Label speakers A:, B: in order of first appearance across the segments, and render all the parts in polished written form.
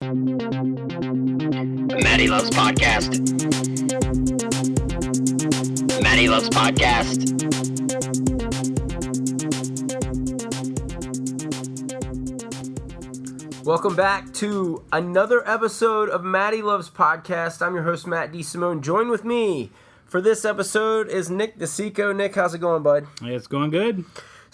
A: Matty Loves Podcast. Matty Loves Podcast.
B: Welcome back to another episode of Matty Loves Podcast. I'm your host, Matt D. Simone. Join with me for this episode is Nick DeCicco. Nick, how's it going, bud?
C: Hey, it's going good.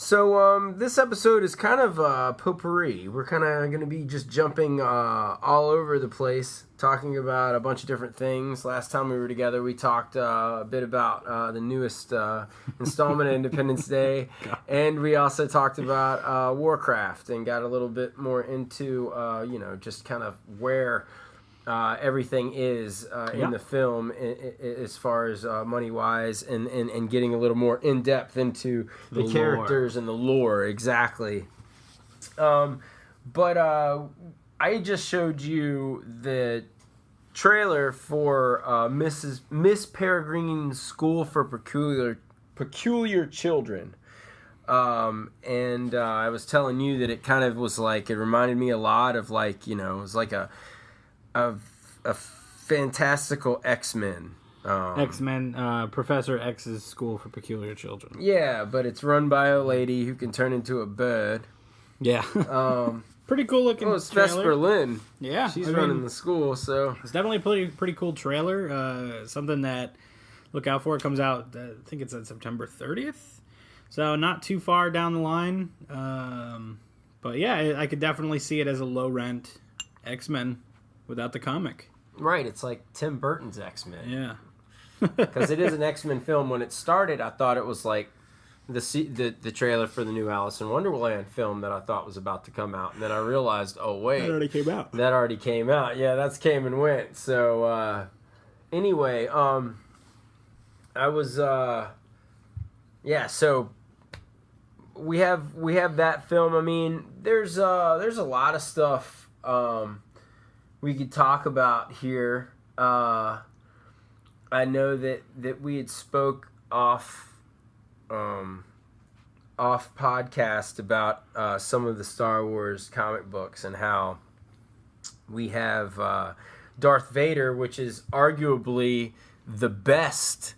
B: So this episode is kind of potpourri. We're kind of going to be just jumping all over the place, talking about a bunch of different things. Last time we were together, we talked a bit about the newest installment of Independence Day, and we also talked about Warcraft and got a little bit more into, just kind of where everything is in the film as far as money-wise and getting a little more in-depth into the characters and the lore, exactly. But I just showed you the trailer for Miss Peregrine's School for Peculiar Children. And I was telling you that it kind of was like, it reminded me a lot of like, it was like a fantastical X-Men.
C: X-Men, Professor X's School for Peculiar Children.
B: Yeah, but it's run by a lady who can turn into a bird.
C: Yeah. Pretty cool looking trailer.
B: It's Vesper Lynn.
C: Yeah.
B: She's running the school, so...
C: It's definitely a pretty cool trailer. Something that, look out for. It comes out, I think it's on September 30th. So not too far down the line. But yeah, I could definitely see it as a low-rent X-Men without the comic.
B: Right, it's like Tim Burton's X-Men.
C: Yeah.
B: Because it is an X-Men film. When it started, I thought it was like the trailer for the new Alice in Wonderland film that I thought was about to come out. And then I realized, oh, wait.
C: That already came out.
B: That already came out. Yeah, that's came and went. So, anyway, I was, so we have that film. I mean, there's a lot of stuff, we could talk about here. I know that we had spoke off podcast about some of the Star Wars comic books and how we have Darth Vader, which is arguably the best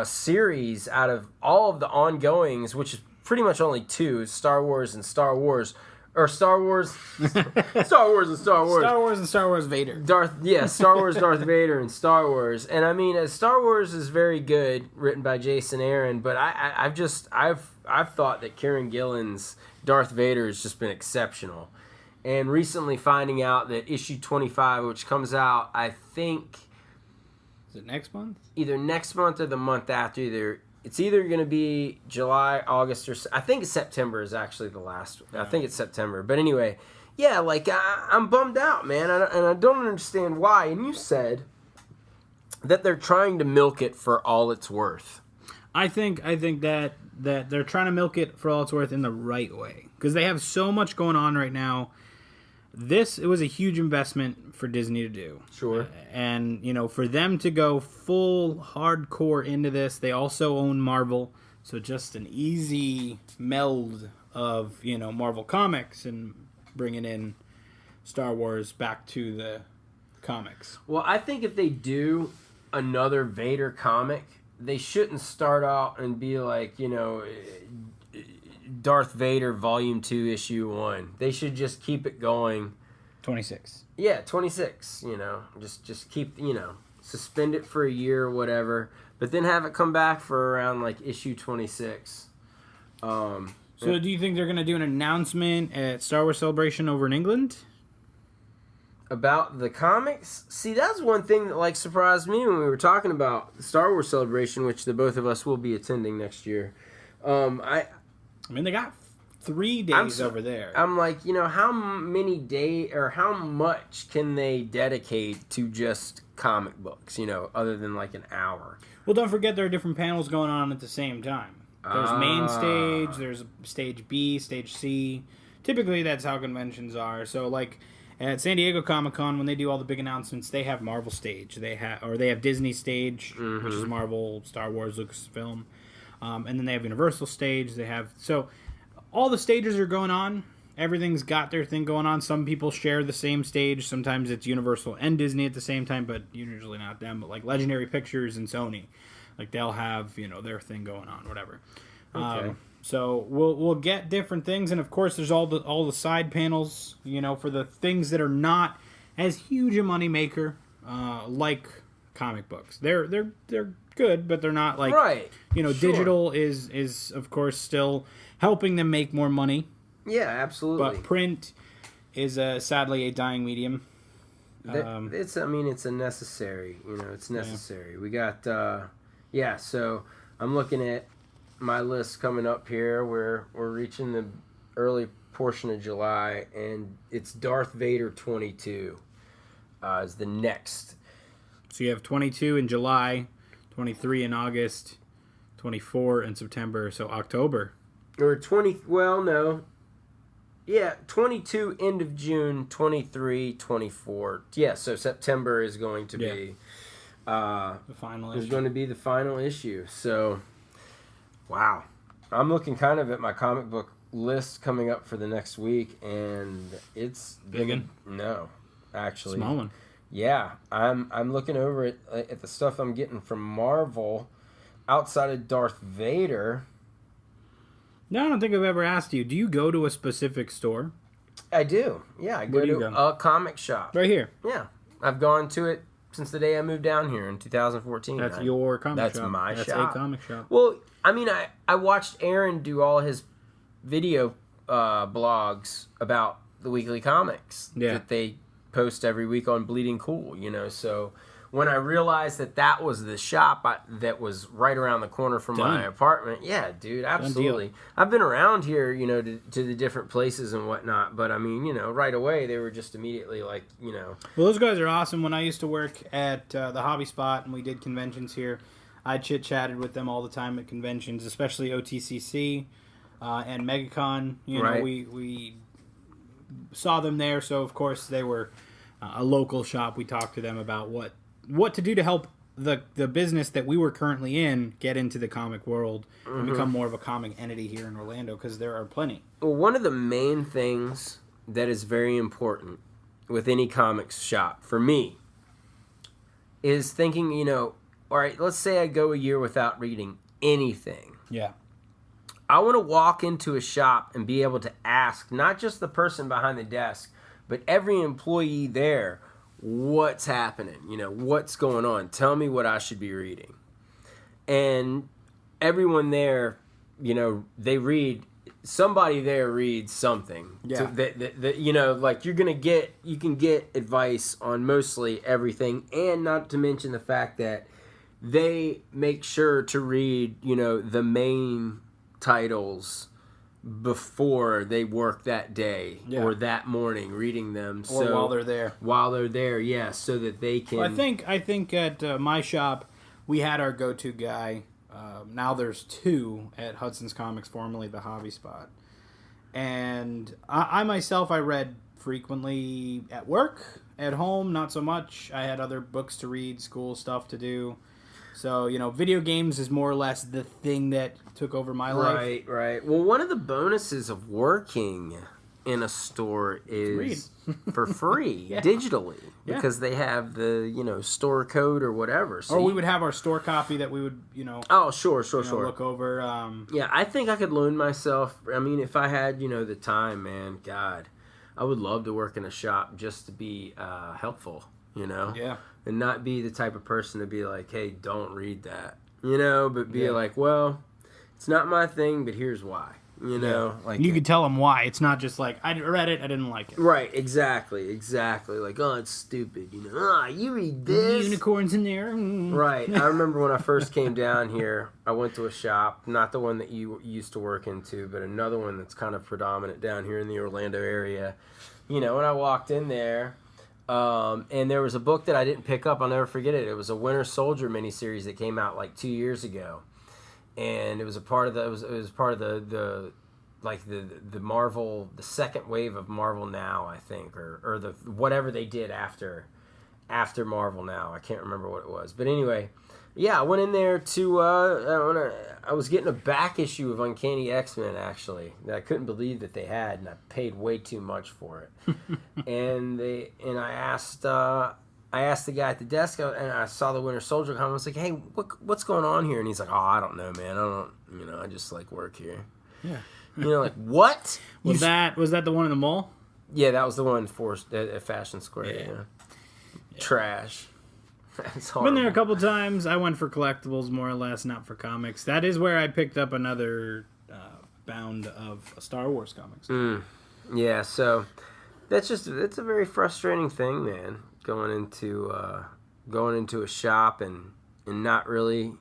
B: series out of all of the ongoings, which is pretty much only two, Star Wars and Star Wars. Or Star Wars and Star Wars.
C: Star Wars and Star Wars Vader.
B: Star Wars, Darth Vader, and Star Wars. And I mean, Star Wars is very good, written by Jason Aaron. But I've thought that Kieran Gillen's Darth Vader has just been exceptional. And recently finding out that issue 25, which comes out, I think,
C: is it next month?
B: Either next month or the month after. It's either going to be July, August, or... I think September is actually the last... I think it's September. But anyway, yeah, like, I'm bummed out, man. And I don't understand why. And you said that they're trying to milk it for all it's worth.
C: I think that they're trying to milk it for all it's worth in the right way. Because they have so much going on right now. It was a huge investment for Disney to do.
B: Sure.
C: And, for them to go full hardcore into this, they also own Marvel. So just an easy meld of, Marvel Comics and bringing in Star Wars back to the comics.
B: Well, I think if they do another Vader comic, they shouldn't start out and be like, Darth Vader Volume 2, Issue 1. They should just keep it going.
C: 26.
B: Yeah, 26, Just keep, suspend it for a year or whatever, but then have it come back for around, like, issue 26.
C: So do you think they're going to do an announcement at Star Wars Celebration over in England?
B: About the comics? See, that's one thing that, like, surprised me when we were talking about the Star Wars Celebration, which the both of us will be attending next year.
C: I mean, they got 3 days over there.
B: I'm like, how many days or how much can they dedicate to just comic books, other than like an hour?
C: Well, don't forget there are different panels going on at the same time. There's main stage, there's stage B, stage C. Typically, that's how conventions are. So, like, at San Diego Comic-Con, when they do all the big announcements, they have Marvel stage. They have Disney stage, which is Marvel, Star Wars, Lucasfilm. And then they have Universal stage. So all the stages are going on. everything's got their thing going on. Some people share the same stage. Sometimes it's Universal and Disney at the same time, but usually not them. But like Legendary Pictures and Sony, like they'll have their thing going on, whatever.
B: Okay.
C: So we'll get different things, and of course there's all the side panels, for the things that are not as huge a moneymaker, like comic books. They're good, but they're not like
B: right. Sure.
C: Digital is of course still helping them make more money.
B: Yeah, absolutely.
C: But print is sadly a dying medium.
B: It's a necessary. It's necessary. Yeah. We got So I'm looking at my list coming up here. We're reaching the early portion of July, and it's Darth Vader 22 is the next.
C: So you have 22 in July, 23 in August, 24 in September. So October.
B: Or 20. Well, no. Yeah, 22 end of June, 23, 24. Yeah, so September is going to be
C: the final issue.
B: Is going to be the final issue. So, wow. I'm looking kind of at my comic book list coming up for the next week, and it's
C: big one.
B: No, actually,
C: small one.
B: Yeah, I'm looking over at the stuff I'm getting from Marvel outside of Darth Vader.
C: No, I don't think I've ever asked you. Do you go to a specific store?
B: I do. Yeah, I go to a comic shop.
C: Right here.
B: Yeah. I've gone to it since the day I moved down here in 2014.
C: That's your comic shop.
B: That's my shop.
C: That's a comic shop.
B: Well, I watched Aaron do all his video blogs about the weekly comics that they post every week on Bleeding Cool, so when I realized that was the shop that was right around the corner from my apartment, yeah, dude, absolutely. I've been around here, to the different places and whatnot, but right away they were just immediately like,
C: Well, those guys are awesome. When I used to work at the Hobby Spot and we did conventions here, I chit-chatted with them all the time at conventions, especially OTCC and MegaCon.
B: Right.
C: We saw them there, so of course they were a local shop. We talked to them about what to do to help the business that we were currently in get into the comic world and become more of a comic entity here in Orlando, because there are plenty.
B: Well, one of the main things that is very important with any comics shop, for me, is thinking, all right, let's say I go a year without reading anything.
C: Yeah.
B: I want to walk into a shop and be able to ask not just the person behind the desk, but every employee there, what's happening? What's going on? Tell me what I should be reading. And everyone there, they read, somebody there reads something.
C: Yeah.
B: Like you can get advice on mostly everything, and not to mention the fact that they make sure to read, the main titles before they work that day or that morning, reading them.
C: Or while they're there.
B: While they're there, yeah, so that they can...
C: Well, I think at my shop, we had our go-to guy. Now there's two at Hudson's Comics, formerly the Hobby Spot. And I myself, I read frequently at work, at home, not so much. I had other books to read, school stuff to do. So, video games is more or less the thing that took over my life.
B: Right. Well, one of the bonuses of working in a store is for free, digitally, because they have the, store code or whatever. So
C: or we would have our store copy that we would,
B: Oh, sure.
C: look over.
B: Yeah, I think I could loan myself, if I had, the time, man, God, I would love to work in a shop just to be helpful,
C: Yeah.
B: And not be the type of person to be like, hey, don't read that, but be like, well, it's not my thing, but here's why, like
C: you could tell them why. It's not just like, I read it, I didn't like it.
B: Right, exactly. Like, oh, it's stupid, you read this.
C: Unicorns in there.
B: Right. I remember when I first came down here, I went to a shop, not the one that you used to work into, but another one that's kind of predominant down here in the Orlando area. When I walked in there, and there was a book that I didn't pick up. I'll never forget it. It was a Winter Soldier miniseries that came out like 2 years ago, and it was a part of the Marvel, the second wave of Marvel Now, I think, or the whatever they did after after Marvel now. I can't remember what it was. But anyway, yeah, I went in there to, I was getting a back issue of Uncanny X-Men, actually, that I couldn't believe that they had, and I paid way too much for it. and I asked the guy at the desk, and I saw the Winter Soldier come. I was like, hey, what's going on here? And he's like, oh, I don't know, man. I just like work here.
C: Yeah.
B: Like, what?
C: Was that the one in the mall?
B: Yeah, that was the one at Fashion Square. Yeah. Trash. That's
C: I've been there a couple times. I went for collectibles, more or less, not for comics. That is where I picked up another bound of Star Wars comics.
B: Yeah, so it's a very frustrating thing, man. Going into a shop and not really,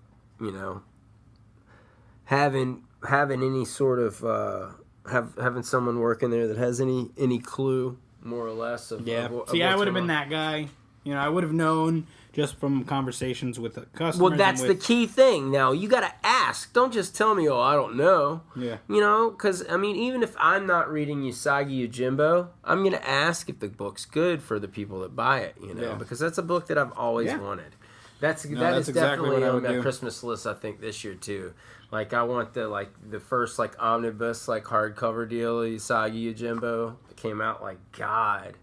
B: having any sort of having someone working there that has any clue, more or less, of
C: See, I would have been that guy. I would have known just from conversations with the customers.
B: Well, that's the key thing. Now, you got to ask. Don't just tell me, oh, I don't know.
C: Yeah.
B: Because, even if I'm not reading Usagi Yojimbo, I'm going to ask if the book's good for the people that buy it, because that's a book that I've always wanted. That is
C: exactly
B: definitely
C: on
B: my Christmas list, I think, this year, too. Like, I want the first, omnibus, hardcover deal of Usagi Yojimbo. It came out, God.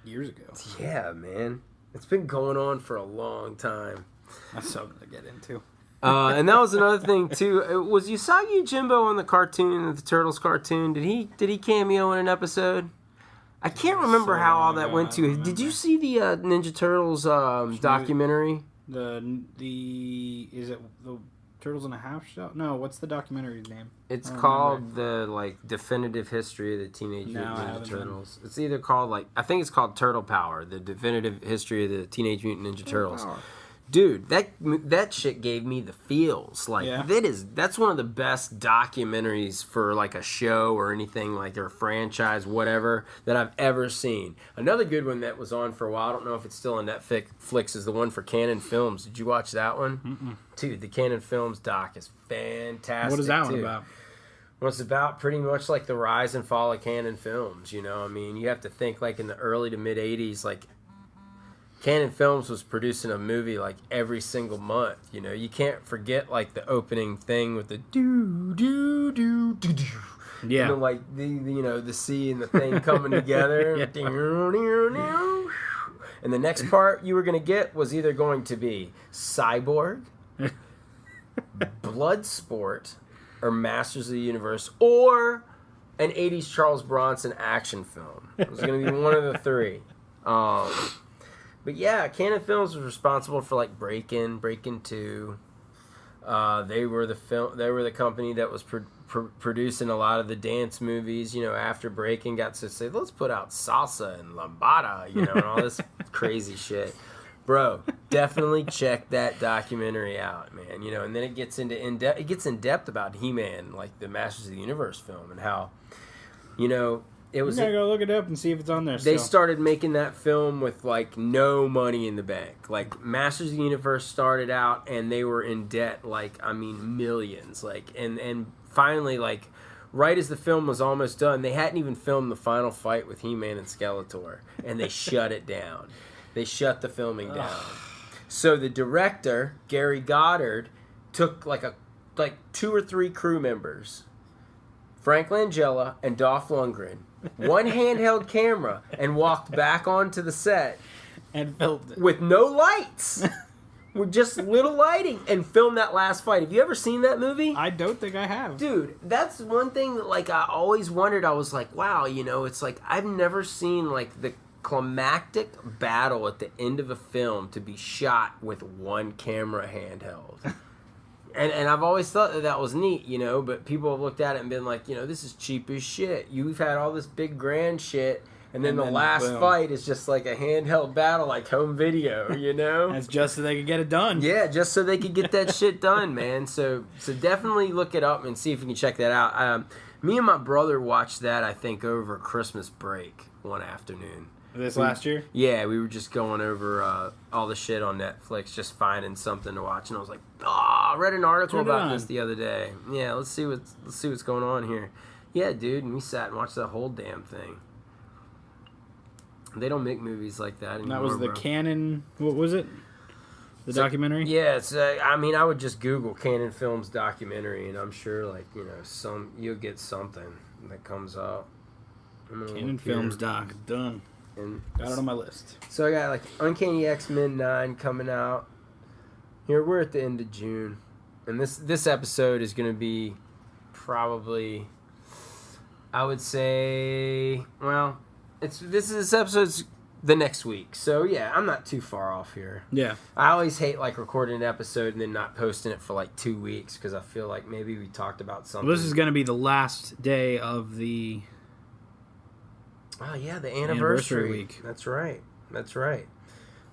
C: Years ago.
B: Yeah, man. It's been going on for a long time.
C: That's something to get into.
B: And that was another thing too. Was Usagi Yojimbo on the cartoon, the Turtles cartoon? Did he cameo in an episode? I can't remember how all that went to. Did you see the Ninja Turtles documentary? Is it the Turtles in a Half Shell? No, what's the documentary's name? It's called the Definitive History of the Teenage Mutant Ninja Turtles. It's either called I think it's called Turtle Power, the Definitive History of the Teenage Mutant Ninja Turtles. Power. Dude, that shit gave me the feels. That's one of the best documentaries for a show or anything or a franchise, whatever, that I've ever seen. Another good one that was on for a while, I don't know if it's still on Netflix, is the one for Canon Films. Did you watch that one? Mm-mm. Dude, the Canon Films doc is fantastic.
C: What is that one about?
B: Well, it's about pretty much the rise and fall of Canon Films. You have to think in the early to mid 80s, Canon Films was producing a movie every single month. You can't forget the opening thing with the do do do do do.
C: Yeah.
B: The sea and the thing coming together. And the next part you were gonna get was either going to be Cyborg, Bloodsport, or Masters of the Universe, or an 80s Charles Bronson action film. It was gonna be one of the three. But yeah, Canon Films was responsible for Breakin', Breakin' 2. They were the company that was producing a lot of the dance movies. After Breakin' got to say, let's put out salsa and lambada, and all this crazy shit. Bro, definitely check that documentary out, man. And then it gets in depth about He-Man, the Masters of the Universe film, and how, it was.
C: You gotta go look it up and see if it's on there.
B: They started making that film with no money in the bank. Masters of the Universe started out and they were in debt millions. And finally right as the film was almost done, they hadn't even filmed the final fight with He-Man and Skeletor, and they shut it down. They shut the filming down. So the director, Gary Goddard, took 2 or 3 crew members, Frank Langella and Dolph Lundgren, one handheld camera, and walked back onto the set
C: and filmed it
B: with no lights, with just little lighting, and filmed that last fight. Have you ever seen that movie?
C: I don't think I have.
B: Dude, that's one thing that I always wondered. I was wow, it's I've never seen the climactic battle at the end of a film to be shot with one camera handheld. And I've always thought that was neat, but people have looked at it and been this is cheap as shit. You've had all this big grand shit, and then the last fight is just a handheld battle, home video,
C: That's just so they could get it done.
B: Yeah, just so they could get that shit done, man. So definitely look it up and see if you can check that out. Me and my brother watched that, I think, over Christmas break one afternoon.
C: Last year?
B: Yeah, we were just going over all the shit on Netflix, just finding something to watch, and I was like, I read an article about this the other day. Yeah, let's see what's going on here. Yeah, dude, and we sat and watched the whole damn thing. They don't make movies like that anymore.
C: That was the Canon. What was it? The documentary?
B: Yeah, it's. I mean, I would just Google Canon Films documentary, and I'm sure, like, you know, you'll get something that comes up.
C: Canon Films doc, done.
B: And
C: got it on my list.
B: So I got like Uncanny X-Men 9 coming out. Here we're at the end of June, and this episode is going to be probably, I would say, well, this episode's the next week. So yeah, I'm not too far off here.
C: Yeah.
B: I always hate like recording an episode and then not posting it for like 2 weeks because I feel like maybe we talked about something.
C: Well, this is going to be the last day of the.
B: Oh yeah, the anniversary
C: week.
B: That's right.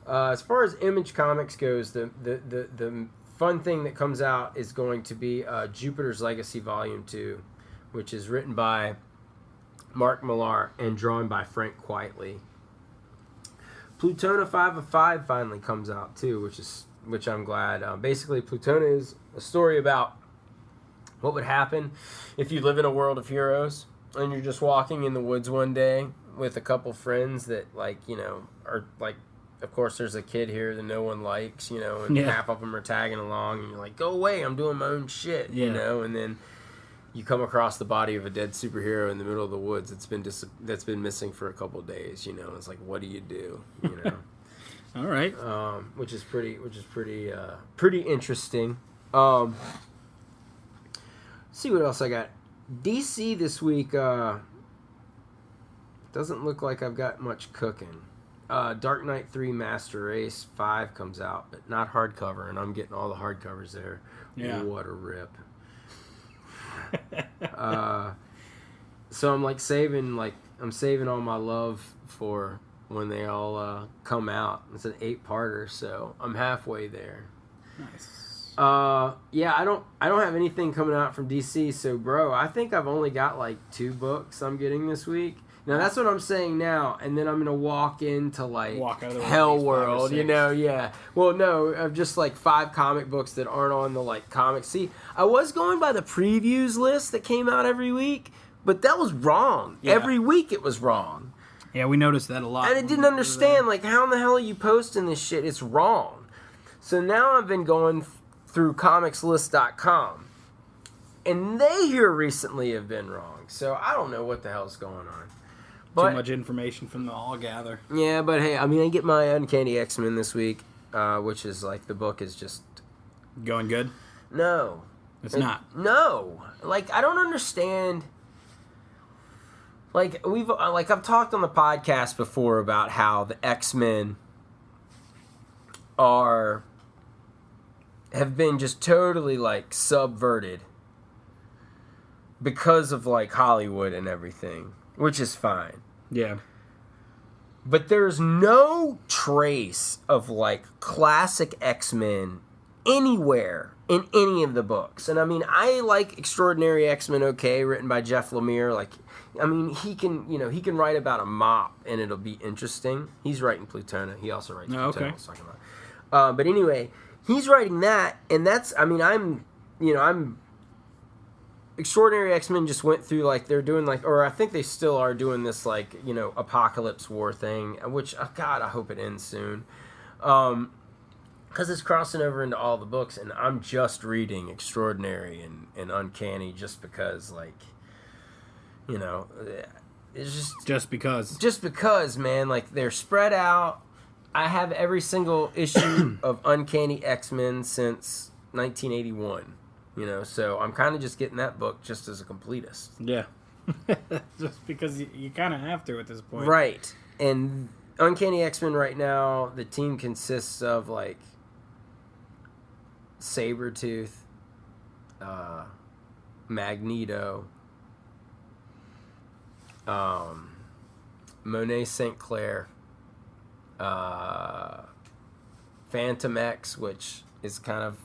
B: As far as Image Comics goes, the fun thing that comes out is going to be Jupiter's Legacy Volume 2, which is written by Mark Millar and drawn by Frank Quitely. Plutona 5 of 5 finally comes out too, which I'm glad. Basically, Plutona is a story about what would happen if you live in a world of heroes and you're just walking in the woods one day with a couple friends that, like, you know, are like, of course there's a kid here that no one likes, you know, and half of them are tagging along, and you're like, go away, I'm doing my own shit, you know, and then you come across the body of a dead superhero in the middle of the woods that's been missing for a couple of days, you know. It's like, what do, you know?
C: All right.
B: Which is pretty interesting. See what else I got. DC this week doesn't look like I've got much cooking. Dark Knight 3 Master Race 5 comes out, but not hardcover, and I'm getting all the hardcovers there.
C: Yeah.
B: What a rip. So I'm saving all my love for when they all come out. It's an 8-parter, so I'm halfway there.
C: Nice.
B: Yeah, I don't have anything coming out from DC, so bro, I think I've only got like 2 books I'm getting this week. Now that's what I'm saying now, and then I'm gonna walk into Hell World, you know, yeah. Well, no, of just like 5 comic books that aren't on the like comics. See, I was going by the previews list that came out every week, but that was wrong. Yeah. Every week it was wrong.
C: Yeah, we noticed that a lot.
B: And I didn't understand, like, how in the hell are you posting this shit? It's wrong. So now I've been going through comicslist.com, and they here recently have been wrong. So I don't know what the hell's going on.
C: Too much information from the all gather.
B: Yeah, but hey, I mean, I get my Uncanny X-Men this week, which is like the book is just
C: going good.
B: No,
C: it's not.
B: No, like I don't understand. Like I've talked on the podcast before about how the X-Men have been just totally like subverted because of like Hollywood and everything. Which is fine.
C: Yeah.
B: But there's no trace of, like, classic X-Men anywhere in any of the books. And, I mean, I like Extraordinary X-Men, okay, written by Jeff Lemire. Like, I mean, he can write about a mop, and it'll be interesting. He's writing Plutona. He also writes Plutona.
C: Okay.
B: I was talking about. But anyway, he's writing that, and that's, I mean, I'm Extraordinary X-Men just went through, like, they're doing, like, or I think they still are doing this, like, you know, Apocalypse War thing, which, God, I hope it ends soon. Because it's crossing over into all the books, and I'm just reading Extraordinary and Uncanny just because, like, you know, it's just...
C: Just because.
B: Just because, man, like, they're spread out. I have every single issue of Uncanny X-Men since 1981. You know, so I'm kind of just getting that book just as a completist.
C: Yeah. Just because you kind of have to at this point.
B: Right. And Uncanny X-Men right now, the team consists of, like, Sabretooth, Magneto, Monet St. Clair, Phantom X, which is kind of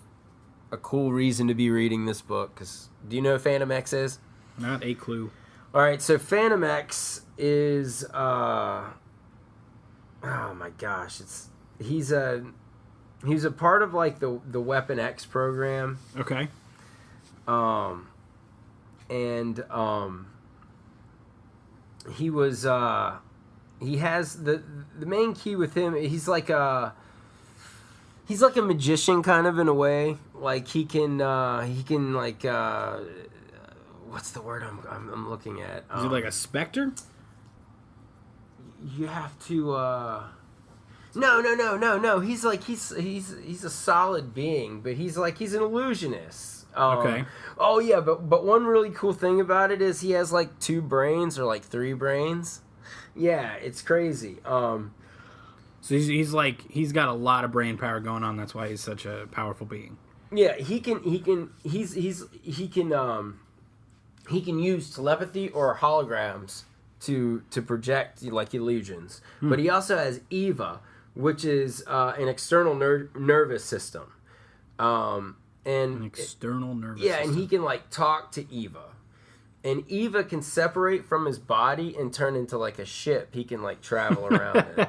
B: a cool reason to be reading this book, because do you know who Phantom X is?
C: Not a clue.
B: All right, so Phantom X is oh my gosh, he's a part of like the Weapon X program.
C: Okay.
B: He was he has the main key with him. He's like a magician kind of in a way. Like he can like what's the word I'm looking at?
C: Is he like a specter?
B: You have to No. He's a solid being, but he's an illusionist.
C: Okay.
B: Oh yeah, but one really cool thing about it is he has like 2 brains or like 3 brains. Yeah, it's crazy.
C: So he's got a lot of brain power going on. That's why he's such a powerful being.
B: Yeah, he can use telepathy or holograms to project like illusions. But he also has Eva, which is an external nervous system. An
C: external nervous
B: system.
C: system.
B: And he can like talk to Eva. And Eva can separate from his body and turn into like a ship. He can like travel around it.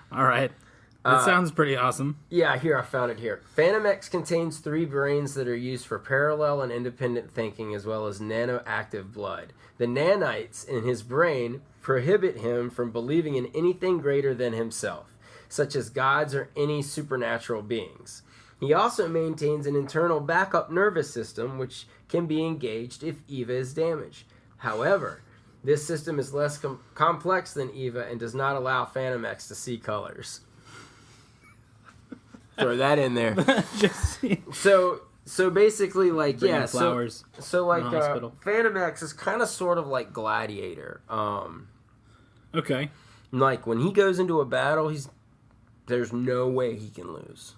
C: All right. That sounds pretty awesome.
B: Yeah, here, I found it here. Phantom X contains 3 brains that are used for parallel and independent thinking as well as nanoactive blood. The nanites in his brain prohibit him from believing in anything greater than himself, such as gods or any supernatural beings. He also maintains an internal backup nervous system which can be engaged if Eva is damaged. However, this system is less complex than Eva and does not allow Phantom X to see colors. Throw that in there. So basically, like,
C: bringing
B: yeah,
C: flowers
B: so like Phantom X is kind of sort of like Gladiator.
C: Okay.
B: Like when he goes into a battle, there's no way he can lose.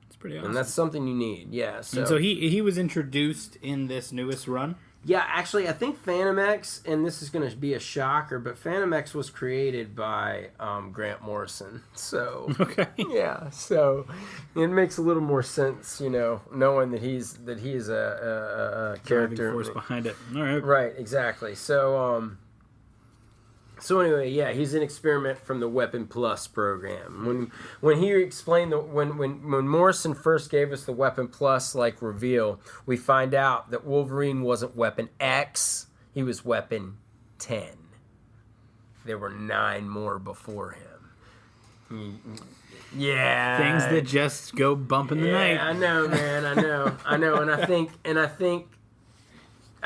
C: It's pretty awesome.
B: And that's something you need. Yeah.
C: So he was introduced in this newest run.
B: Yeah, actually, I think Phantom X, and this is going to be a shocker, but Phantom X was created by Grant Morrison. So,
C: okay.
B: Yeah, so it makes a little more sense, knowing that he is a character.
C: Driving force behind it. All right.
B: Right, exactly. So anyway, yeah, he's an experiment from the Weapon Plus program. When he explained when Morrison first gave us the Weapon Plus like reveal, we find out that Wolverine wasn't Weapon X, he was Weapon 10. There were 9 more before him. Yeah,
C: things that just go bump in the night.
B: I know, man. I know, and I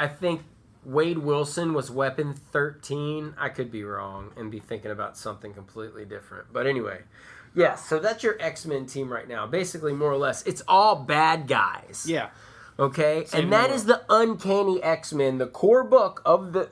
B: think Wade Wilson was Weapon 13. I could be wrong and be thinking about something completely different. But anyway, yeah, so that's your X-Men team right now. Basically, more or less, it's all bad guys.
C: Yeah.
B: Okay?
C: Same
B: and that is the Uncanny X-Men, the core book of the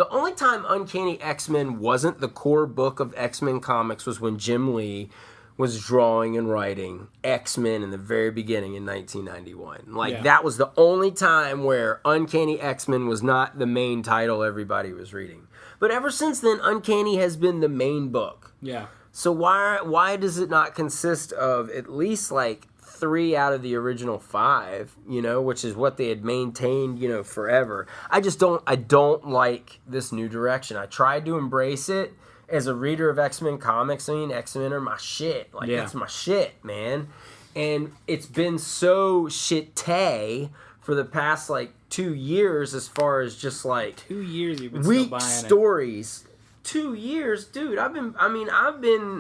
B: only time Uncanny X-Men wasn't the core book of X-Men comics was when Jim Lee was drawing and writing X-Men in the very beginning in 1991. That was the only time where Uncanny X-Men was not the main title everybody was reading. But ever since then, Uncanny has been the main book.
C: Yeah.
B: So why does it not consist of at least like 3 out of the original 5, which is what they had maintained, forever. I don't like this new direction. I tried to embrace it. As a reader of X-Men comics, X-Men are my shit. That's my shit, man. And it's been so shit-tay for the past, 2 years as far as just,
C: 2 years you've been
B: weak
C: still buying
B: stories. 2 years? Dude, I've been...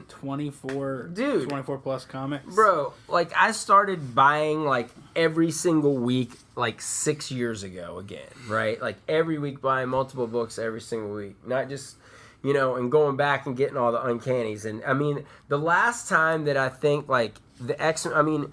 C: 24...
B: Dude.
C: 24 plus comics?
B: Bro, I started buying, every single week, 6 years ago again, right? Every week buying multiple books every single week. Not just... and going back and getting all the uncannies. And, the last time that I think, the X-Men...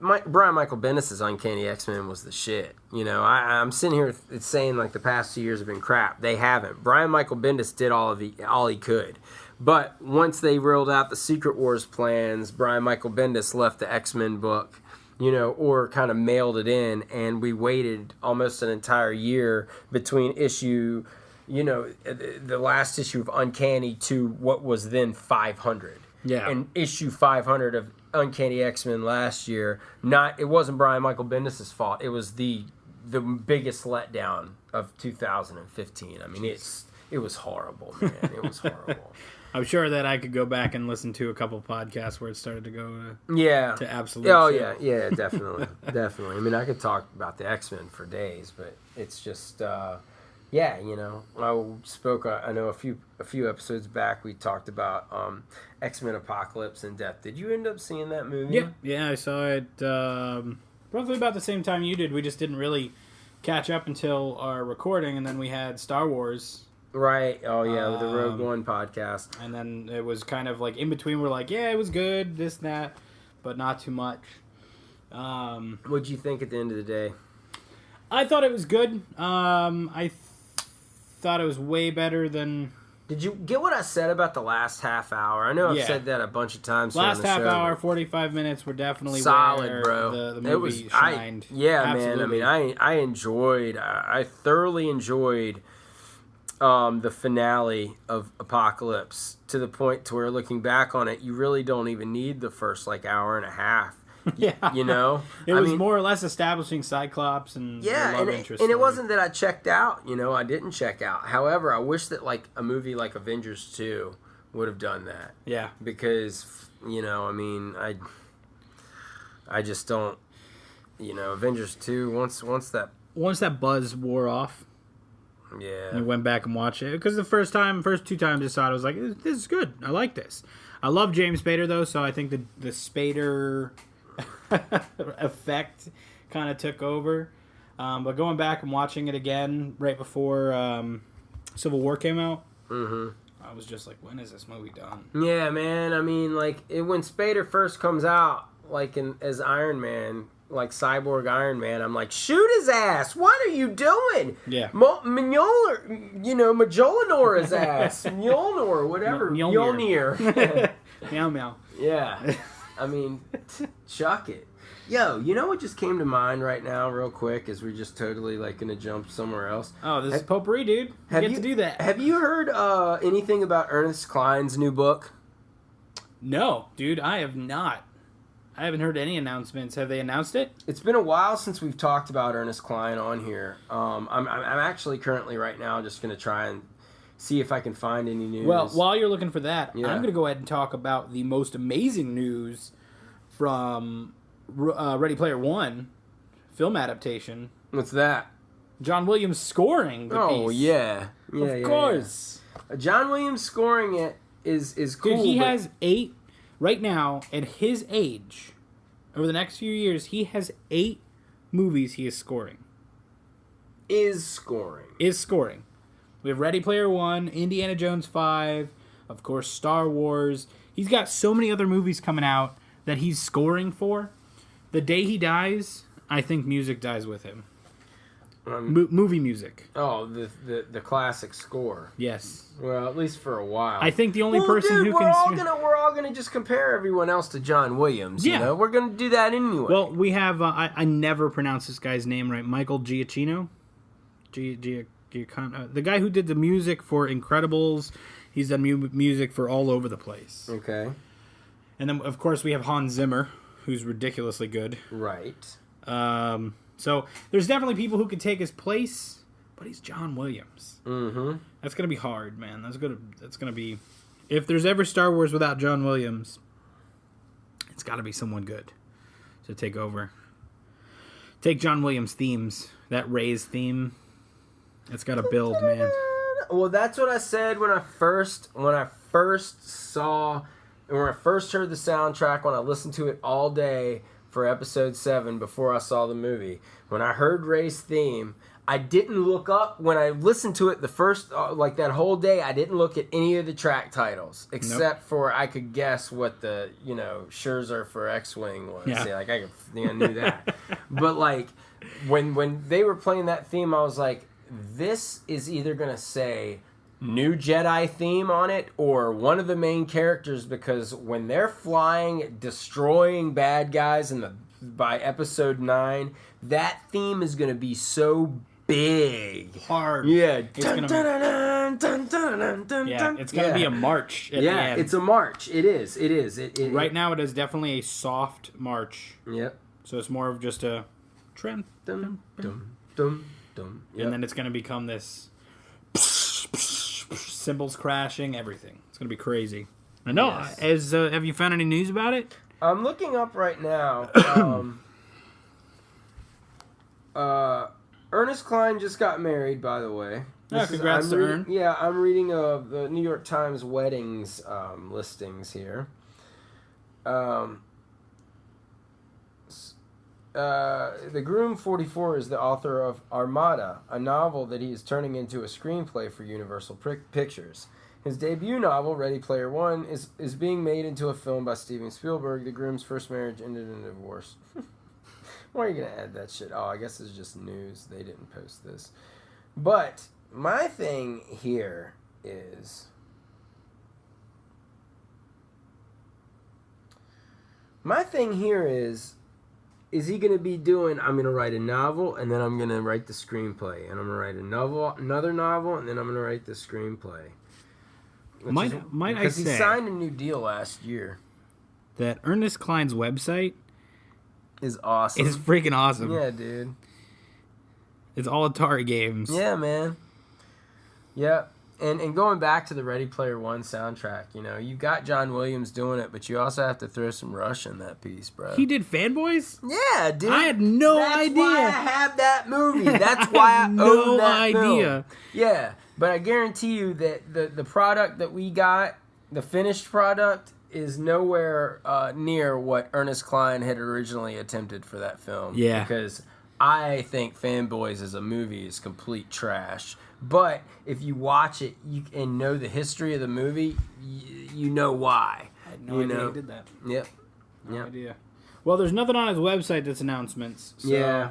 B: Brian Michael Bendis' Uncanny X-Men was the shit. I'm sitting here saying, the past 2 years have been crap. They haven't. Brian Michael Bendis did all he could. But once they rolled out the Secret Wars plans, Brian Michael Bendis left the X-Men book, or kind of mailed it in, and we waited almost an entire year between issue... the last issue of Uncanny to what was then 500.
C: Yeah.
B: And issue 500 of Uncanny X-Men last year, it wasn't Brian Michael Bendis' fault. It was the biggest letdown of 2015. It was horrible, man. It was horrible.
C: I'm sure that I could go back and listen to a couple podcasts where it started to go to absolute shit.
B: Yeah, definitely. Definitely. I could talk about the X-Men for days, but it's just... yeah, you know, I spoke. I know a few episodes back we talked about X-Men Apocalypse in depth. Did you end up seeing that movie?
C: Yeah, I saw it roughly about the same time you did. We just didn't really catch up until our recording, and then we had Star Wars.
B: Right. Oh yeah, the Rogue One podcast.
C: And then it was kind of like in between. We're like, yeah, it was good, this and that, but not too much.
B: What'd you think at the end of the day?
C: I thought it was good. I thought it was way better than...
B: Did you get what I said about the last half hour? I know I've said that a bunch of times.
C: Last half hour, 45 minutes were definitely
B: solid,
C: where
B: bro.
C: The movie shined.
B: Absolutely. Man. I mean, I thoroughly enjoyed the finale of Apocalypse to the point to where, looking back on it, you really don't even need the first hour and a half.
C: Yeah,
B: you know,
C: it was more or less establishing Cyclops and love interest.
B: And it wasn't that I checked out. You know, I didn't check out. However, I wish that a movie like Avengers 2 would have done that. Yeah, because you know, I mean, I just don't. You know, Avengers 2 once that
C: buzz wore off.
B: Yeah,
C: and I went back and watched it because the first 2 times I saw it, I was like, "This is good. I like this." I love James Spader though, so I think the Spader effect kind of took over. But going back and watching it again right before Civil War came out, I was just like, when is this movie done?
B: Yeah, man. I mean, when Spader first comes out, as Iron Man, Cyborg Iron Man, I'm like, shoot his ass! What are you doing?
C: Yeah.
B: Majolanor his ass. Mjolnir, whatever. Mjolnir.
C: Meow meow.
B: Yeah. I mean, chuck it. Yo, you know what just came to mind right now real quick as we're just totally going to jump somewhere else?
C: Oh, this is potpourri, dude. You get to do that.
B: Have you heard anything about Ernest Cline's new book?
C: No, dude, I have not. I haven't heard any announcements. Have they announced it?
B: It's been a while since we've talked about Ernest Cline on here. I'm actually currently right now just going to try and see if I can find any news.
C: Well, while you're looking for that, I'm going to go ahead and talk about the most amazing news from Ready Player One film adaptation.
B: What's that?
C: John Williams scoring the piece.
B: Oh, yeah.
C: Of course.
B: John Williams scoring it is cool.
C: Dude, he has 8, right now, at his age, over the next few years, he has 8 movies he is scoring.
B: Is scoring.
C: We have Ready Player One, Indiana Jones 5, of course, Star Wars. He's got so many other movies coming out that he's scoring for. The day he dies, I think music dies with him. Movie music.
B: Oh, the classic score.
C: Yes.
B: Well, at least for a while.
C: I think the only person who
B: we're
C: can...
B: We're all gonna just compare everyone else to John Williams.
C: Yeah.
B: You know? We're gonna do that anyway.
C: Well, we have... I never pronounce this guy's name right. Michael Giacchino? The guy who did the music for Incredibles. He's done music for all over the place.
B: Okay.
C: And then, of course, we have Hans Zimmer, who's ridiculously good.
B: Right.
C: So there's definitely people who could take his place, but he's John Williams.
B: Mm-hmm. That's
C: gonna be hard, man. That's gonna be. If there's ever Star Wars without John Williams, it's got to be someone good to take over. Take John Williams' themes, that Rey's theme. It's got to build, man.
B: Well, that's what I said when I first heard the soundtrack, when I listened to it all day for episode 7 before I saw the movie. When I heard Rey's theme, I didn't look up. When I listened to it the first, that whole day, I didn't look at any of the track titles except for I could guess what the, Scherzer for X-Wing was.
C: Yeah.
B: I knew that. But when they were playing that theme, I was like, this is either going to say New Jedi theme on it or one of the main characters, because when they're flying, destroying bad guys by episode 9, that theme is going to be so big.
C: Hard.
B: Yeah.
C: It's going to be a march at the end.
B: It's a march. It is.
C: Right now it is definitely a soft march.
B: Yep.
C: So it's more of just a trim.
B: Dum.
C: Yep. And then it's going to become this cymbals crashing, everything. It's going to be crazy. I know. Yes. Have you found any news about it?
B: I'm looking up right now. Ernest Cline just got married, by the way.
C: Congrats to Ern.
B: Yeah, I'm reading the New York Times weddings listings here. The groom 44 is the author of Armada, a novel that he is turning into a screenplay for Universal Pictures. His debut novel, Ready Player One, is being made into a film by Steven Spielberg. The groom's first marriage ended in a divorce. Why are you going to add that shit? Oh, I guess it's just news. They didn't post this. But my thing here is... Is he going to be doing, I'm going to write a novel, and then I'm going to write the screenplay. And I'm going to write another novel, and then I'm going to write the screenplay.
C: Might I say...
B: Because he signed a new deal last year.
C: That Ernest Cline's website...
B: is awesome.
C: It's freaking awesome.
B: Yeah, dude.
C: It's all Atari games.
B: Yeah, man. Yeah. And going back to the Ready Player One soundtrack, you've got John Williams doing it, but you also have to throw some Rush in that piece, bro.
C: He did Fanboys?
B: Yeah, dude.
C: I had no idea.
B: That's why I have that movie. That's why I own that
C: idea.
B: Film. Yeah, but I guarantee you that the product that we got, the finished product, is nowhere near what Ernest Cline had originally attempted for that film.
C: Yeah.
B: Because I think Fanboys as a movie is complete trash. But if you watch it and know the history of the movie, you know why.
C: I had no idea he did that.
B: Yep.
C: No idea. Well, there's nothing on his website that's announcements. So.
B: Yeah.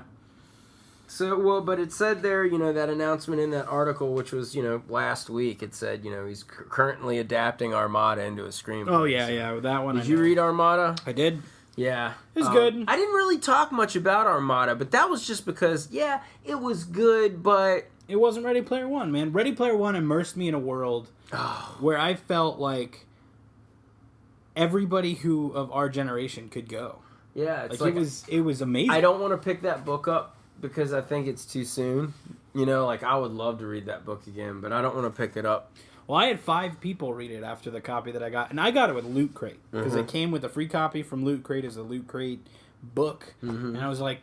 B: So, but it said there, that announcement in that article, which was, last week, it said, he's currently adapting Armada into a screenplay.
C: Oh, yeah, that one.
B: Did you read Armada?
C: I did.
B: Yeah.
C: It was good.
B: I didn't really talk much about Armada, but that was just because, it was good, but...
C: It wasn't Ready Player One, man. Ready Player One immersed me in a world where I felt like everybody of our generation could go.
B: Yeah, it's
C: it was amazing.
B: I don't want to pick that book up because I think it's too soon. I would love to read that book again, but I don't want to pick it up.
C: Well, I had 5 people read it after the copy that I got, and I got it with Loot Crate because it came with a free copy from Loot Crate as a Loot Crate book, and I was like,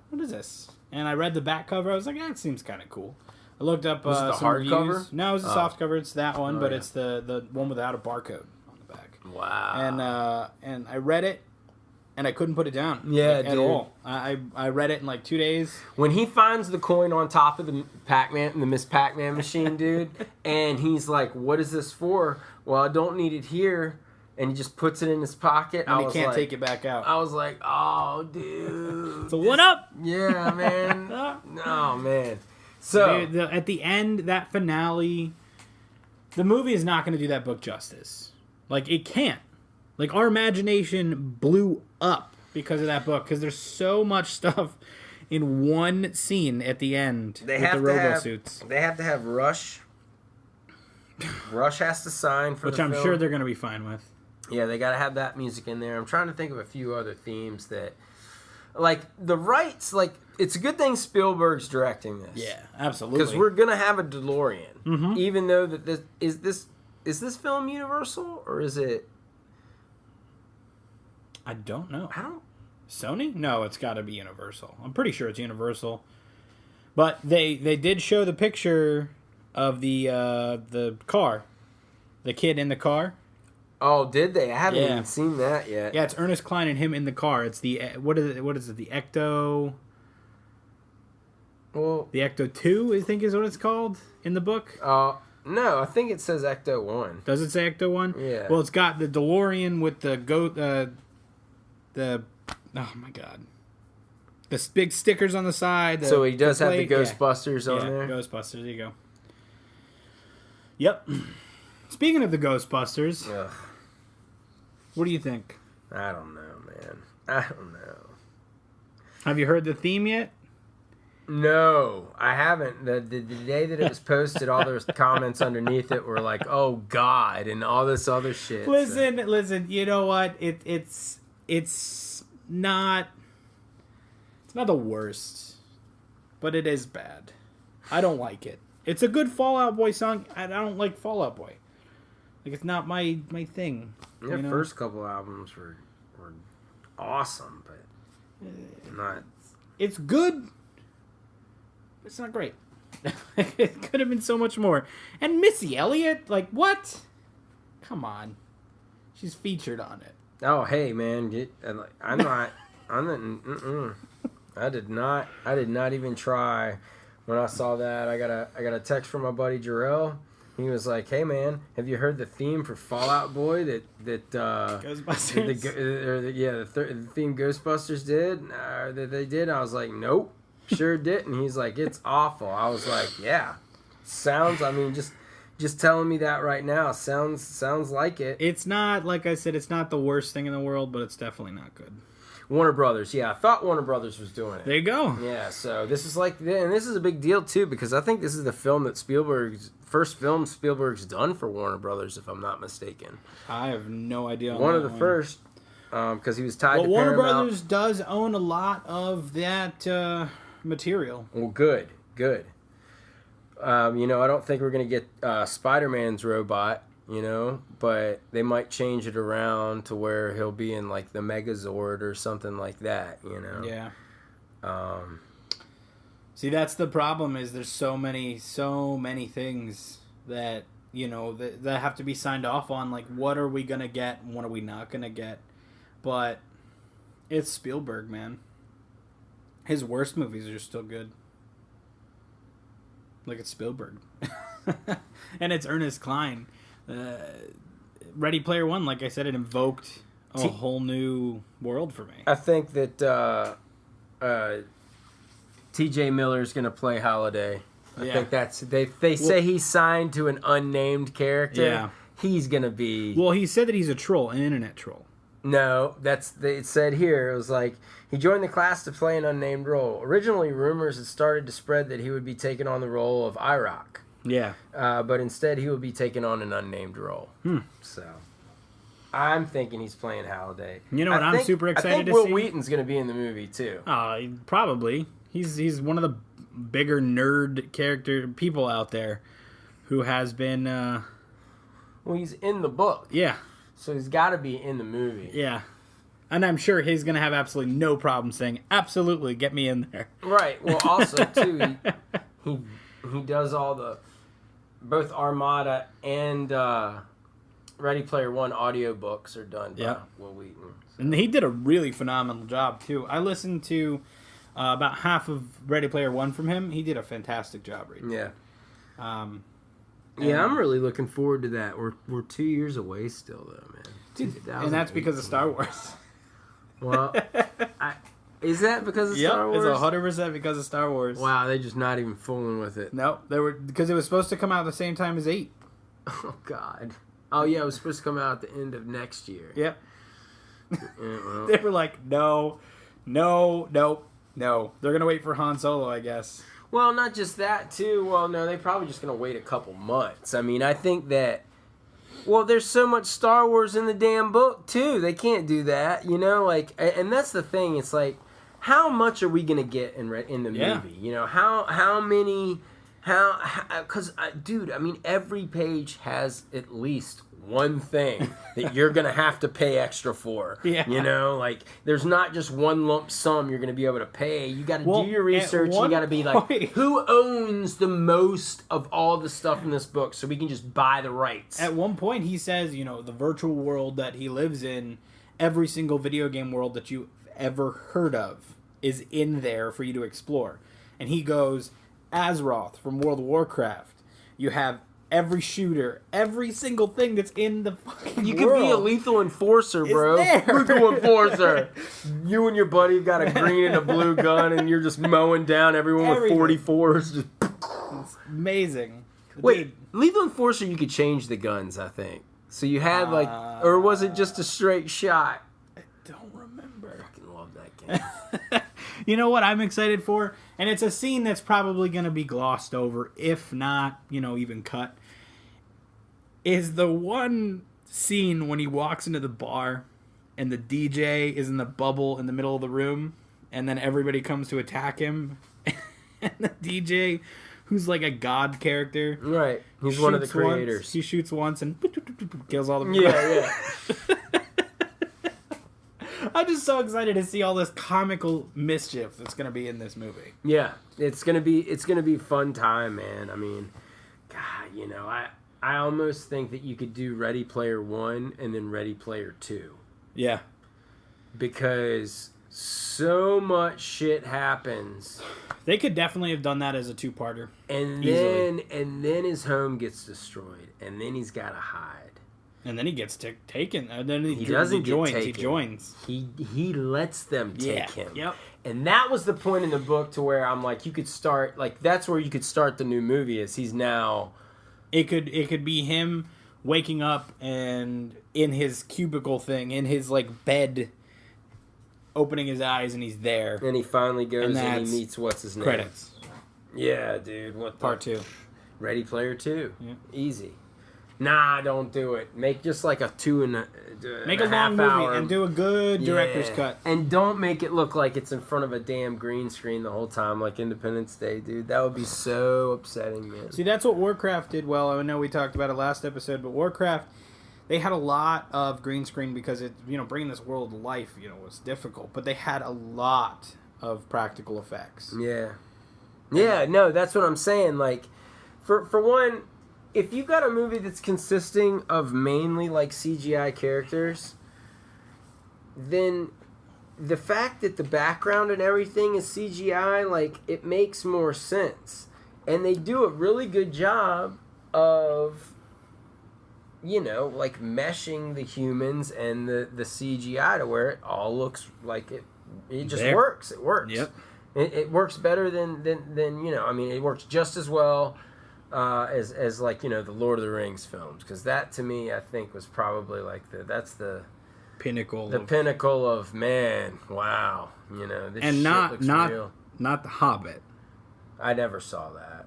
C: "What is this?" And I read the back cover. I was like, "It seems kind of cool." I looked up
B: was it the
C: some
B: hardcover?
C: reviews. No, it was a soft cover. It's that one, but it's the one without a barcode on the back.
B: Wow.
C: And I read it, and I couldn't put it down.
B: Yeah,
C: at all. I read it in like 2 days.
B: When he finds the coin on top of the Miss Pac-Man machine, dude, and he's like, "What is this for?" Well, I don't need it here. And he just puts it in his pocket.
C: And he can't take it back out.
B: I was like, "Oh, dude."
C: So what up?
B: Yeah, man. Oh, man. So
C: at the end, that finale, the movie is not going to do that book justice. Like, it can't. Like, our imagination blew up because of that book. Because there's so much stuff in one scene at the end with the robo-suits.
B: They have to have Rush. Rush has to sign for
C: which
B: the
C: I'm
B: film.
C: sure they're going to be fine with.
B: Yeah, they got to have that music in there. I'm trying to think of a few other themes that... Like, the rights, it's a good thing Spielberg's directing this.
C: Yeah, absolutely.
B: Because we're going to have a DeLorean. Even though that is this film Universal, or is it...
C: I don't know.
B: I don't...
C: Sony? No, it's got to be Universal. I'm pretty sure it's Universal. But they did show the picture of the car. The kid in the car.
B: Oh, did they? I haven't even seen that yet.
C: Yeah, it's Ernest Cline and him in the car. It's the what is it? The Ecto.
B: Well,
C: the Ecto 2, I think, is what it's called in the book.
B: No, I think it says Ecto 1.
C: Does it say Ecto 1?
B: Yeah.
C: Well, it's got the DeLorean with the oh my god, the big stickers on the side.
B: So he does have the Ghostbusters on there.
C: Ghostbusters. There you go. Yep. Speaking of the Ghostbusters, what do you think?
B: I don't know, man. I don't know.
C: Have you heard the theme yet?
B: No, I haven't. The day that it was posted, all those comments underneath it were like, "Oh God," and all this other shit.
C: Listen. You know what? It's not the worst, but it is bad. I don't like it. It's a good Fall Out Boy song. I don't like Fall Out Boy. Like, it's not my thing.
B: Their first couple albums were awesome, but not.
C: It's good. It's not great. It could have been so much more. And Missy Elliott, like, what? Come on. She's featured on it.
B: Oh, hey, man. I'm not. I did not even try. When I saw that, I got a text from my buddy Jarrell. He was like, "Hey, man, have you heard the theme for Fall Out Boy that
C: Ghostbusters?
B: The theme Ghostbusters did that they did?" I was like, "Nope, sure didn't." He's like, "It's awful." I was like, "Yeah, sounds. I mean, just telling me that right now sounds like it."
C: It's not, like I said, it's not the worst thing in the world, but it's definitely not good.
B: Warner Brothers, yeah, I thought Warner Brothers was doing it.
C: There you go.
B: Yeah, so this is and this is a big deal too, because I think this is the film that first film Spielberg's done for Warner Brothers, if I'm not mistaken.
C: I have no idea.
B: One of the first, because he was tied to
C: Warner
B: Paramount.
C: Brothers does own a lot of that material.
B: Well, good. I don't think we're gonna get Spider-Man's robot. But they might change it around to where he'll be in like the Megazord or something like that,
C: Yeah. See, that's the problem, is there's so many things that, that have to be signed off on, like what are we going to get and what are we not going to get. But it's Spielberg, man. His worst movies are still good. Like, it's Spielberg. And it's Ernest Cline. Ready Player One, like I said, it invoked a whole new world for me.
B: I think that T.J. Miller's going to play Holiday. I think that's... They say he's signed to an unnamed character.
C: Yeah.
B: He's going to be...
C: Well, he said that he's a troll, an internet troll.
B: No, it said here. It was like, he joined the class to play an unnamed role. Originally, rumors had started to spread that he would be taking on the role of IROC.
C: Yeah.
B: But instead, he will be taking on an unnamed role. So, I'm thinking he's playing Halliday.
C: You know what I'm super excited to see?
B: I think Will Wheaton's going to be in the movie, too.
C: Probably. He's one of the bigger nerd people out there who has been...
B: Well, he's in the book.
C: Yeah.
B: So he's got to be in the movie.
C: Yeah. And I'm sure he's going to have absolutely no problem saying, absolutely, get me in there.
B: Right. Well, also, too, he does all the... Both Armada and Ready Player One audiobooks are done by Will Wheaton. So. And
C: he did a really phenomenal job, too. I listened to about half of Ready Player One from him. He did a fantastic job reading.
B: Yeah. I'm really looking forward to that. We're 2 years away still, though, man.
C: Dude, and that's because of Star Wars.
B: Well, is that because of Star Wars?
C: It's 100% because of Star Wars.
B: Wow, they're just not even fooling with it.
C: No, because it was supposed to come out at the same time as 8.
B: Oh, God. Oh, yeah, it was supposed to come out at the end of next year.
C: Yep. They were like, no. They're going to wait for Han Solo, I guess.
B: Well, not just that, too. Well, no, they're probably just going to wait a couple months. I mean, I think that... Well, there's so much Star Wars in the damn book, too. They can't do that, and that's the thing. It's like, how much are we going to get in the movie? How many... Because, dude, I mean, every page has at least one thing that you're going to have to pay extra for. Yeah. There's not just one lump sum you're going to be able to pay. You got to do your research. You got to be like, who owns the most of all the stuff in this book so we can just buy the rights?
C: At one point, he says, the virtual world that he lives in, every single video game world that you've ever heard of is in there for you to explore. And he goes, Azeroth from World of Warcraft. You have every shooter, every single thing that's in the fucking
B: You could be a lethal enforcer, bro. Lethal enforcer. You and your buddy got a green and a blue gun, and you're just mowing down everyone with 44s. Just...
C: It's amazing.
B: Wait, lethal enforcer, you could change the guns, I think. So you had or was it just a straight shot?
C: I don't remember.
B: I fucking love that game.
C: You know what I'm excited for? And it's a scene that's probably going to be glossed over, if not, even cut. Is the one scene when he walks into the bar and the DJ is in the bubble in the middle of the room and then everybody comes to attack him. And the DJ, who's like a god character.
B: Right. He's one of the creators.
C: He shoots once and kills all the
B: Yeah.
C: I'm just so excited to see all this comical mischief that's gonna be in this movie.
B: Yeah, it's gonna be a fun time, man. I mean, God, I almost think that you could do Ready Player One and then Ready Player Two.
C: Yeah.
B: Because so much shit happens.
C: They could definitely have done that as a two-parter.
B: And
C: easily.
B: then his home gets destroyed. And then he's got to hide.
C: And then he gets taken. And then he
B: doesn't
C: joins.
B: get taken.
C: He joins.
B: He lets them take him.
C: Yep.
B: And that was the point in the book to where I'm like, you could start, like, that's where you could start the new movie is he's now...
C: It could be him waking up and in his cubicle thing, in his, like, bed... opening his eyes and he's there.
B: And he finally goes and he meets what's his name.
C: Credits.
B: Yeah, dude.
C: Part 2.
B: Ready Player 2.
C: Yeah.
B: Easy. Nah, don't do it. Make just like a 2 and a
C: Make a long movie and do a good director's cut.
B: And don't make it look like it's in front of a damn green screen the whole time like Independence Day, dude. That would be so upsetting, man.
C: See, that's what Warcraft did well. I know we talked about it last episode, but Warcraft... They had a lot of green screen because it, bringing this world to life, was difficult. But they had a lot of practical effects.
B: Yeah. Yeah, no, that's what I'm saying. Like, for one, if you've got a movie that's consisting of mainly, like, CGI characters, then the fact that the background and everything is CGI, like, it makes more sense. And they do a really good job of... like meshing the humans and the CGI to where it all looks like it just works. It works.
C: Yep.
B: It works better than I mean, it works just as well as like, the Lord of the Rings films. Because that, to me, I think was probably like that's the
C: pinnacle.
B: The pinnacle of, man, wow. This
C: and
B: shit
C: not
B: real.
C: Not The Hobbit.
B: I never saw that.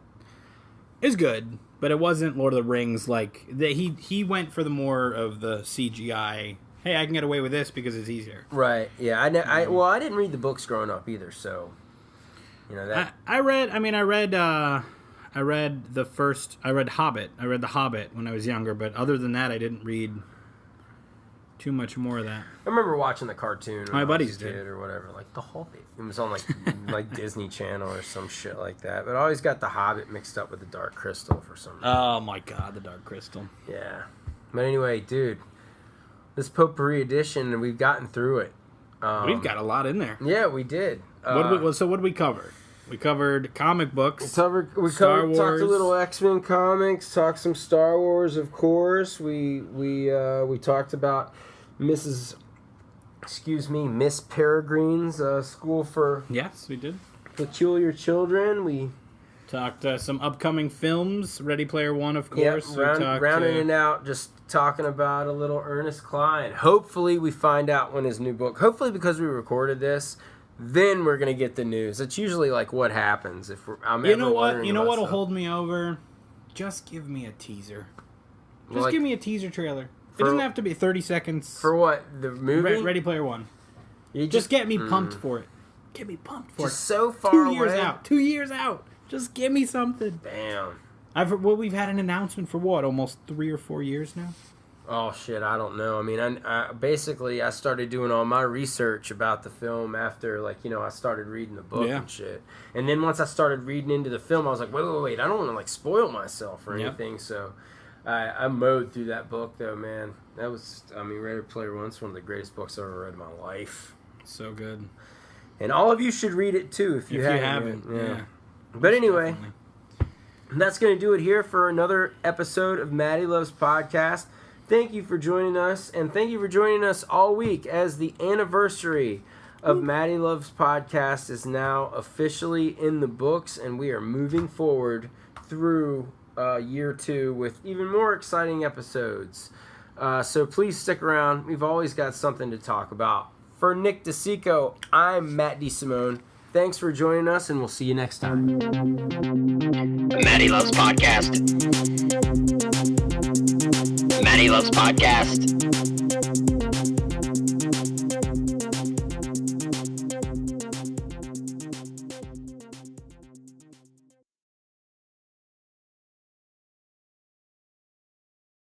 C: It's good. But it wasn't Lord of the Rings like he went for the more of the CGI. Hey, I can get away with this because it's easier.
B: Right. Yeah. I didn't read the books growing up either, so that.
C: I read Hobbit. I read The Hobbit when I was younger, but other than that, I didn't read too much more of that.
B: I remember watching the cartoon.
C: My buddies did,
B: or whatever, like The Hobbit. It was on like Disney Channel or some shit like that. But I always got The Hobbit mixed up with the Dark Crystal for some reason.
C: Oh my god, the Dark Crystal.
B: Yeah, but anyway, dude, this Potpourri edition, and we've gotten through it.
C: We've got a lot in there.
B: Yeah, we did.
C: What did we cover? We covered comic books.
B: Talked a little X-Men comics. Talked some Star Wars, of course. We talked about Miss Peregrine's School for
C: Yes, we did.
B: Peculiar Children. We
C: talked some upcoming films. Ready Player One, of course.
B: Yep, rounding it out, just talking about a little Ernest Cline. Hopefully, we find out when his new book. Hopefully, because we recorded this, then we're gonna get the news. It's usually like what happens if I'm.
C: You know what? You know what'll hold me over? Just give me a teaser. Just give me a teaser trailer. It doesn't have to be 30 seconds.
B: For what? The movie?
C: Ready Player One. Just get me pumped for it. Get me pumped for it.
B: So far
C: 2 years
B: away.
C: out. 2 years out. Just give me something.
B: Damn.
C: We've had an announcement for what? Almost 3 or 4 years now?
B: Oh, shit, I don't know. I mean, I started doing all my research about the film after, I started reading the book and shit. And then once I started reading into the film, I was like, wait, I don't want to, spoil myself or anything, so... I mowed through that book, though, man. That was, Ready Player One's one of the greatest books I've ever read in my life.
C: So good.
B: And all of you should read it, too, if you haven't.
C: Yeah.
B: But anyway, that's going to do it here for another episode of Matty Loves Podcast. Thank you for joining us, and thank you for joining us all week as the anniversary of Matty Loves Podcast is now officially in the books, and we are moving forward through... year 2 with even more exciting episodes. So please stick around. We've always got something to talk about. For Nick DeCicco, I'm Matt Simone. Thanks for joining us, and we'll see you next time.
A: Matty Loves Podcast. Matty Loves Podcast.